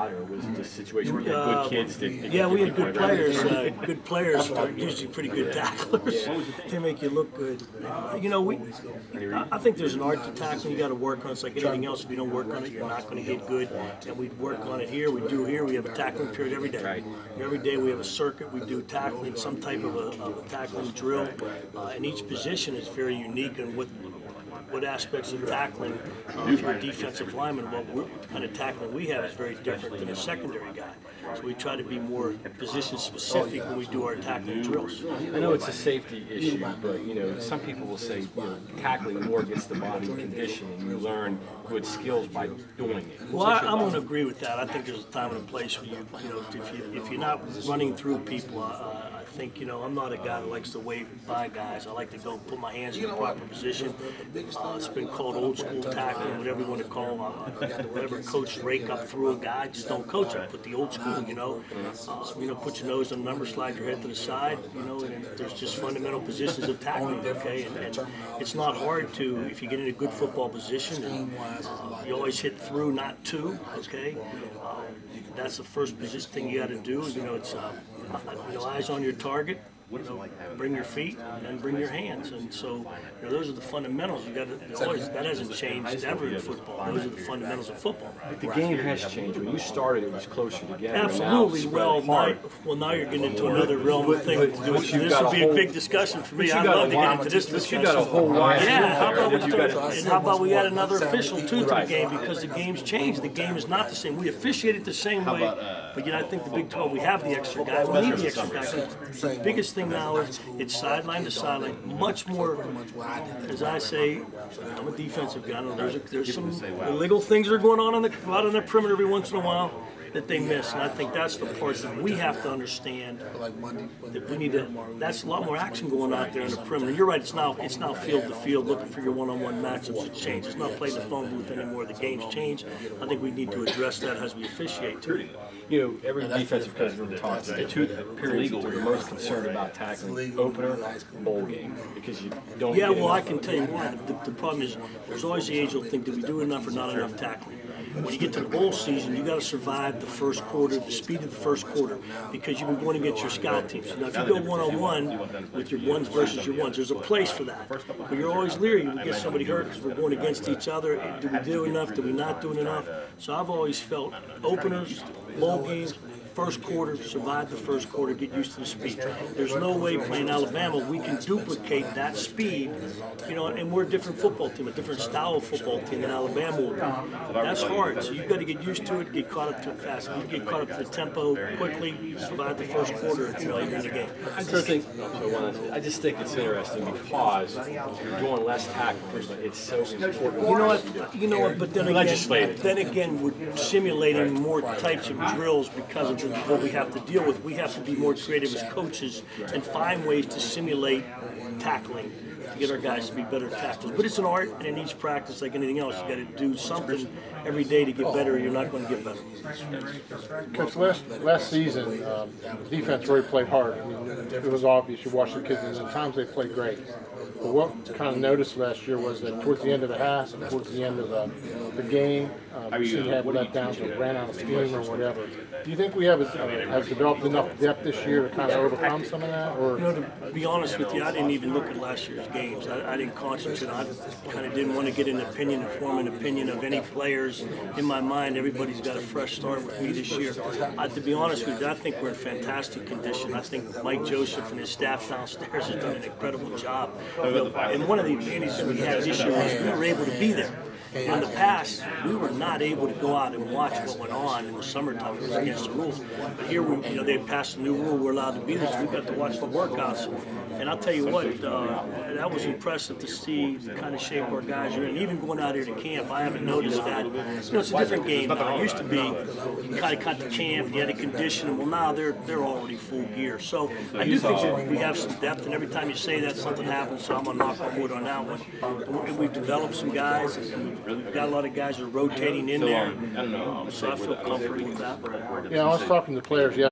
lot, or was it just a situation where you had good kids that yeah, we had good players. Good players are usually pretty good tacklers. They make you look good. You know, I think there's an art to tackling. You got to work on it. It's like anything else. If you don't work on it, you're not going to get good. And we work on it here. We do here. We have a tackling period every day. Right. Every day we have a circuit. We do tackling, some type of a tackling drill. And each position is very unique in what aspects of tackling. If you're a defensive lineman, what kind of tackling we have is very different than a secondary guy. So we try to be more position specific when we do our tackling drills. I know it's a safety issue, but you know, some people will say, you know, tackling more gets the body in condition, and you learn good skills by doing it. Well, I'm going to agree with that. I think there's a time and a place for you. You know, if you're not running through people, I think, you know, I'm not a guy that likes to wave by guys. I like to go put my hands in the proper position. It's been called old school tackling, whatever you want to call it. Whatever coach rake up through a guy, just don't coach him. Put the old school, you know, put your nose on the number, slide your head to the side, you know, and there's just fundamental positions of tackling, okay? And it's not hard to, if you get in a good football position, and, you always hit through, not to, okay? That's the first position thing you got to do. You know, it's eyes on your target. You know, bring your feet and bring your hands, and so you know, those are the fundamentals. You got to always, that hasn't changed ever in football. Those are the fundamentals of football. But the game has changed. When you started, it was closer together. Absolutely. Now you're getting into another realm of things. This would be a big discussion for me. I'd love to get into this discussion. You got a whole lot. Yeah. How about we add another official too to the game, because the game's changed. The game is not the same. We officiate it the same way, but you know, I think the Big 12, we have the extra guys. We need the extra guys. The biggest thing now is it's sideline to sideline, much more, as I say, I'm a defensive guy. I know there's some illegal things that are going on out on the perimeter every once in a while that they miss, and I think that's the part that we have to understand, that we need to, that's a lot more action going out there in the perimeter. You're right, it's now field to field, looking for your one-on-one matchups. It's changed. It's not playing the phone booth anymore. The game's changed. I think we need to address that as we officiate too. You know, every defensive coach we're talking the two periods that they're most concerned about tackling: opener, bowl game, because you don't. Yeah, well, I can tell you why. The problem is there's always the age-old thing: did we do enough or not enough tackling? When you get to the bowl season, you got to survive the first quarter, the speed of the first quarter, because you've been going against your scout teams. Now, if you go one-on-one with your ones versus your ones, there's a place for that. But you're always leery to get somebody hurt because we're going against each other. Do we do enough? Do we not do enough? So I've always felt openers, bowl games, first quarter, survive the first quarter, get used to the speed. There's no way playing Alabama we can duplicate that speed, you know, and we're a different football team, a different style of football team than Alabama will be. That's hard, so you've got to get used to it, get caught up to it fast. You get caught up to the tempo quickly, survive the first quarter, you know, you're in the game. I just think it's interesting because you're doing less tackling, but it's so important. You know what, but then again, we're simulating more types of drills because of what we have to deal with. We have to be more creative as coaches and find ways to simulate tackling to get our guys to be better tacklers. But it's an art, and in each practice, like anything else, you got to do something every day to get better, or you're not going to get better. Coach, last season, defense really played hard. I mean, it was obvious. You watched the kids, and at times they played great. But what kind of noticed last year was that towards the end of the half, towards the end of the game, we had let down, so ran out of steam or whatever. Do you think we have developed enough depth this year to kind of overcome some of that? Or? You know, to be honest with you, I didn't even look at last year's games. I didn't concentrate. I kind of didn't want to get an opinion and form an opinion of any players. In my mind, everybody's got a fresh start with me this year. To be honest with you, I think we're in fantastic condition. I think Mike Joseph and his staff downstairs have done an incredible job. And one of the advantages we had this year was we were able to be there. In the past, we were not able to go out and watch what went on in the summertime. It was against the rules. But here, they passed a new rule. We're allowed to be there, so we got to watch the workouts. And I'll tell you what, that was impressive to see the kind of shape our guys are in. Even going out here to camp, I haven't noticed that. You know, it's a different game now. It used to be you kind of cut to camp, you had to condition them. Well, now they're already full gear. So I do think that we have some depth, and every time you say that, something happens. So I'm gonna knock on wood on that one. And we've developed some guys. We've got a lot of guys that are rotating in there. So I feel comfortable with that. Yeah, I was talking to players yesterday.